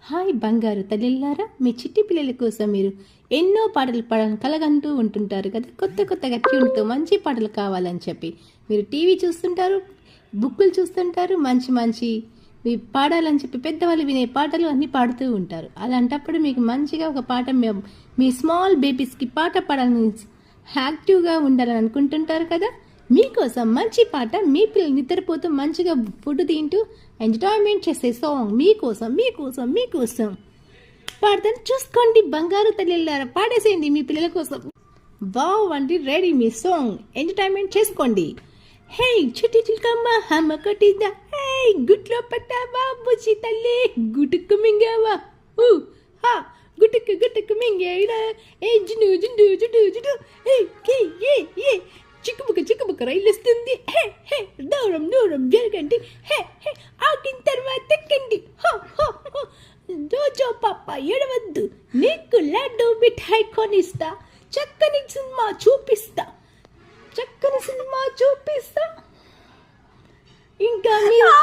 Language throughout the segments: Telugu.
హాయ్ బంగారు తల్లిల్లారా, మీ చిట్టి పిల్లల కోసం మీరు ఎన్నో పాటలు పాడాలని కలగంటూ ఉంటుంటారు కదా. కొత్త కొత్తగా ట్యూన్తో మంచి పాటలు కావాలని చెప్పి మీరు టీవీ చూస్తుంటారు, బుక్కులు చూస్తుంటారు, మంచి మంచి పాడాలని చెప్పి పెద్దవాళ్ళు వినే పాటలు అన్నీ పాడుతూ ఉంటారు. అలాంటప్పుడు మీకు మంచిగా ఒక పాట మీ స్మాల్ బేబీస్కి పాట పాడాలని యాక్టివ్గా ఉండాలని అనుకుంటుంటారు కదా. మీకోసం మంచి పాట, మీ పిల్లలు నిద్రపోతూ మంచిగా ఫుడ్ తింటూ ఎంజాయ్మెంట్ చేసే సాంగ్ మీకోసం మీకోసం మీకోసం పాడతాను. చూసుకోండి బంగారు తల్లిలారా, పాడేసేయండి మీ పిల్లల కోసం. వావ్ అండి, రెడీ మీ సాంగ్, ఎంటర్టైన్మెంట్ చేసుకోండి. హే చిట్టి చిల్కమ్మ హమ్మ కొట్టిద్దా, హే గుట్లో పట్టావా బుజ్జి తల్లి, గుటుక్కు మింగావా హా గుటుక్కు గుటుక్కు మింగేడా, ఏ జుడు జుడు జుడు జుడు, ఏ కే ఏ ఏ చిక్కుబుక్క రైలు వస్తుంది, హే హే దూరం దూరం జరగండి, హే హే ఆగిన తర్వాత ఎక్కండి, జోజో పాప ఎడవద్దు, నీకు లడ్డు మిఠాయి కొనిస్తా, చక్కని సినిమా చూపిస్తా, చక్కని సినిమా చూపిస్తా, ఇంకా మీరు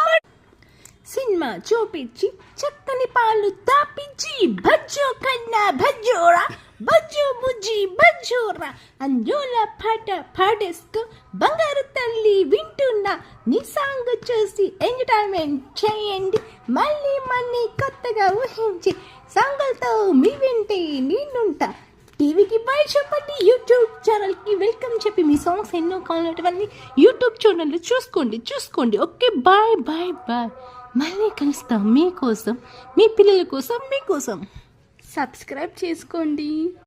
సినిమా చూపించి చక్కని పాలు తాపించి, భజ్జో కన్నా భజ్జోరా బజ్జో బుజ్జి బజ్జోరా అంజోల పాట పాడేస్తూ బంగారు తల్లి వింటున్నా నీ సాంగ్ చూసి ఎంటర్టైన్మెంట్ చేయండి. మళ్ళీ మళ్ళీ కొత్తగా ఊహించి సాంగులతో మీ వెంటే నేనుంటా. టీవీకి బాయ్ చెప్పండి, యూట్యూబ్ ఛానల్కి వెల్కమ్ చెప్పి మీ సాంగ్స్ ఎన్నో కావాలంటే యూట్యూబ్ ఛానల్ చూసుకోండి. Okay, bye bye bye. మళ్ళీ కలుస్తాం మీకోసం, మీ పిల్లల కోసం, మీకోసం. సబ్స్క్రైబ్ చేసుకోండి.